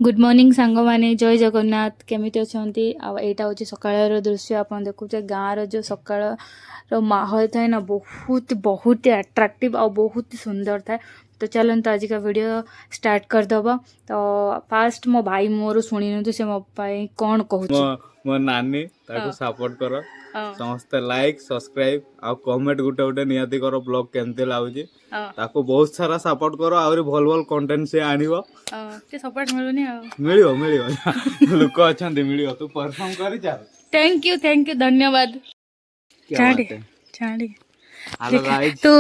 Good morning सांग माने जय जगन्नाथ केमिति अछंती आ एटा होची सकाळर दृश्य आपण देखुचे गाँ रो जो सकाळ रो माहौल थाए ना बहुत बहुत अट्रैक्टिव और बहुत सुंदर थाए। तो चलन तो आज का वीडियो स्टार्ट कर दबा। तो फास्ट मो भाई मोर सुनी न से मो पाई कोन कहूची मो नानी ताको सपोर्ट करो हाँ। समस्त लाइक सब्सक्राइब आ कमेंट गुटे गुटे नियाती करो ब्लॉग केमते लाउजी हाँ। ताको बहुत सारा सपोर्ट करो आउरी भल भल कंटेंट से आनिबो के सपोर्ट मिलुनी आ मिलियो मिलियो लोक अछंती मिलियो तू परफॉर्म करि जा। थैंक यू धन्यवाद। छाड़ी छाड़ी तू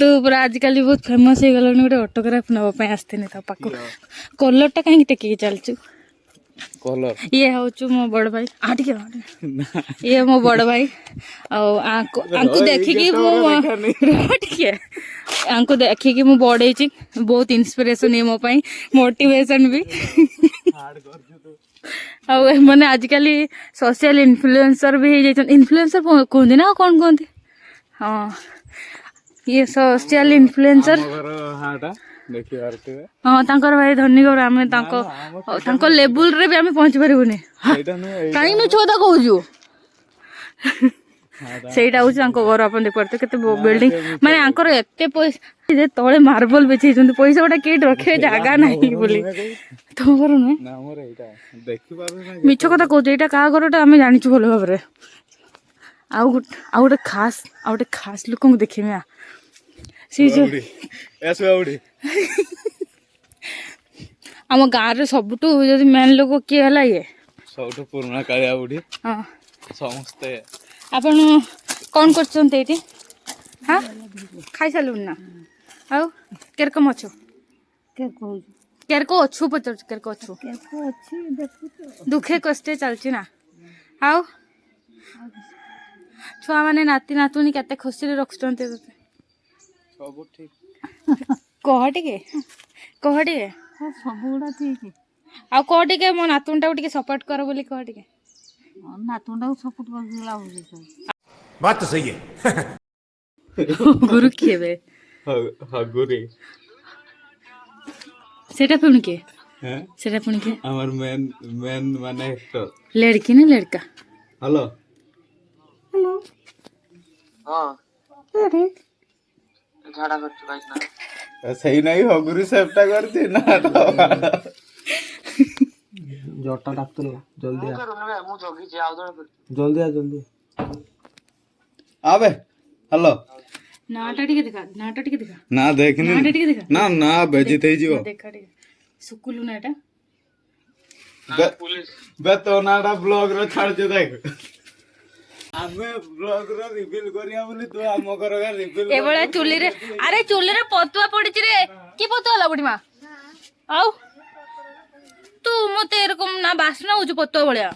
पूरा आजकल बहुत फेमस हो गलनी गोटे ऑटोग्राफ नवा आसते तो पाक कलर टा कहीं टेक चलचु कलर ये हूँ मो बड़ भाई ये मो बड़ भाई आंकु देखिकी आंकु देखिकी मु बड़े बहुत इंस्पिरेशन है मो पाई मोटिवेशन भी मैंने आजिकल सोशल इन्फ्लुएंसर भी इन्फ्लुएंसर कहते ना कौन कहते हाँ ये सोशल इन्फ्लुएंसर हाँ तांकर भाई धनी घर आम तांको लेवल रे भी आम पहुंची पारूनी कहीं नु छोटा कहूँ सेटा हूँ घर आप देख पारे के बिल्डिंग माने आंकर एते पैसा तले मार्बल बेचे पैसा गोटा किए रखे जगह ना बोली तुम नुहे मिछ कथा कहते यहाँ क्या घर आम जाचु भल भाव आउ गोटे खास लोक देखी आम गाँव सबुठ मेन लोक किए है ये सब पुराना कालिया बुढ़ी हाँ समस्ते आपण कौन कर हाँ खाई सारू ना आउ केरकम अच्छु केरको अच्छु पचार केरको अच्छु दुखे कष्टे चलची ना आउ छुआ मैंने नाती नातुनी केते खुशी रखुंट सब ठीक कह टे कह टे सब गुड़ा ठीक आ कह टे मो नातुन टाक सपोर्ट कर बोली कह टे नातुंडा सपोर्ट कर बात तो सही है गुरु किए बे गुरी सेटा पुणी के हैं सेटा पुणी के हमर मेन मेन माने एक्टर लड़की ना लड़का हेलो हेलो हां अरे झाड़ा कर चुका है सही नहीं हो गुरु सेफ्टा करती ना जटा डाक्तर जल्दी जल्दी आबे हेलो नाटा टिके देखा ना देखनी नाटा टिके देखा ना ना बेजी थई जीवो देखा टिके सुकुलु ना एटा पुलिस बे तो नाडा ब्लॉग रे छाड़ जे देख आमे ब्लॉग रे रिवील करिया बोली तू हम घर का रिवील ए बड़ा चुल्ली रे अरे चुल्ली रे पतुआ पड़िच रे की पतुआ ला बुढ़ी मां आउ तू मते एरकम ना बासना हो पतुआ भलिया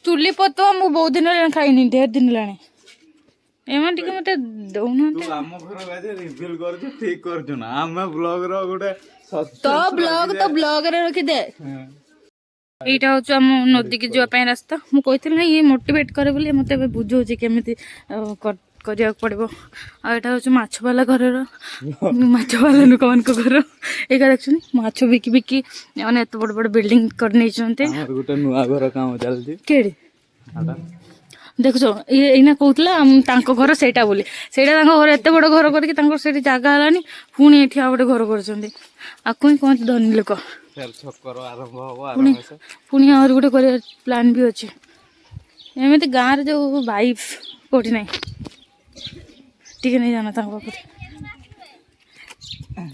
चुल्ली पतुआ मु बहुत दिन खाइनी ढेर दिन लाने एमन टिके मते दउना तू हम घर का जे रिवील कर जो ठीक कर जो ना आमे ब्लॉग रो गुटे तो ब्लॉग रे रखी दे এইটা হচ্ছে আম নদী কি যাওয়া পাই রাস্তা মু কইছিল না ইয়ে মোটিভেট করে বলি মতে ଏବେ বুঝাউছি কেমিতি କରିବାକୁ ପଡ଼ିବ ଆଉ ଏଇଟା ହେଉଛି ମାଛବାଲା ଘରର ମାଛବାଲା ଲୋକମାନଙ୍କ ଘର ଏଇଟା ଦେଖୁଛନ୍ତି ମାଛ ବିକି ବିକି ମାନେ ଏତେ ବଡ଼ ବଡ଼ ବିଲ୍ଡିଂ କରି ନେଇଛନ୍ତି ଗୋଟେ ନୂଆ ଘର କାମ ଚାଲିଛି କେଡି ଦେଖୁଛ ଇଏ ଏଇନା କହୁଥିଲା ତାଙ୍କ ଘର ସେଇଟା ବୋଲି ସେଇଟା ତାଙ୍କ ଘର ଏତେ ବଡ଼ ଘର କରିକି ତାଙ୍କର ସେଇଠି ଜାଗା ହେଲାନି ପୁଣି ଏଠି ଆଉ ଗୋଟେ ଘର କରିଛନ୍ତି ଆକୁ ହିଁ କହନ୍ତି ଧନୀ ଲୋକ पुणी आहरी गोटे कर प्लान भी अच्छे एमती गाँव रे जो वाइफ कौटी ना टी नहीं जाना पाखे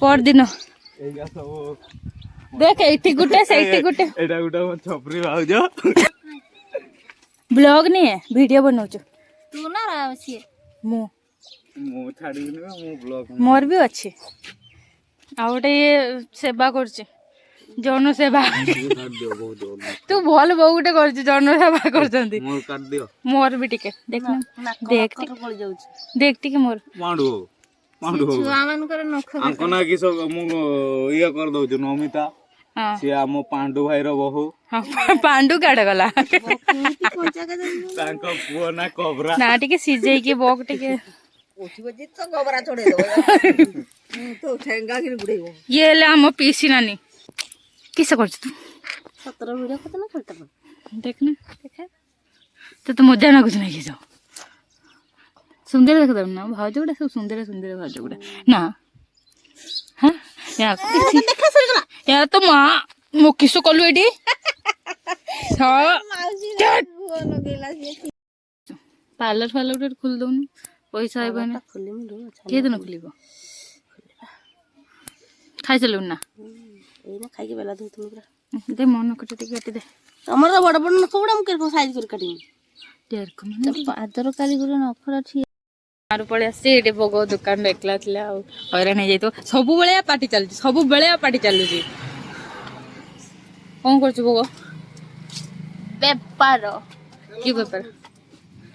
पर दिन देख ये गोटे से गोटे ब्लॉग नहीं है वीडियो बनाऊ तू ना मु मोर भी अच्छे आ गोटे ये सेवा कर जन सेवा तू भल बो गोटे कर जन सेवा कर मोर भी टिके देख देख देख टिके मोर छुआ मानकर नख आंकना कि सब मु ये कर दउ नमिता से हम पांडु भाई रो बहु हां पांडु काड गला तांको पुओ ना कोबरा ना टिके सिजै के बक टिके उठी बजे तो गोबरा छोड़े दो तो ठेंगा कि बुड़ेबो ये ले हम पीसी नानी किस कर तू ସତର ଭିଡ଼ିଓ କଥା ନା ଖାଲିଟା देखना देखा तो मजा ना कुछ नहीं जाओ सुंदर देख दो ना भाज गुड़ा सब सुंदर सुंदर भाज गुड़ा ना हाँ या ଦେଖା ସରିଗଲା या तो माँ मो किसो कलु एडी ମାଉସୀ ଲଗେଇଲା ସିଏ पार्लर फार्लर खोल दउन पैसा आइबो ना ଖୋଲିମି ରୁ के दिन खोलिबो खाइ चलु ना ଏଇନା ଖାଇକି ବେଲା ଧଉଥିଲୁ ପୁରା दे मन कटे टिके काटी दे ତମର ତ ବଡ଼ ବଡ଼ ନଖ ଗୁଡ଼ା ମୁଁ କେମିତି ସାଇଜ କରି କାଟିବି डेढ़ को मन ପାଦର କାରିଗର ନଖରା ଠିଆ मारू पळे आसे एटे भोग दुकान एकला थिला हैरान हे जाइतो सब बेले पार्टी चलुची सब बेले पार्टी चलुची कोन करछु भोग ବେପାର की बेपार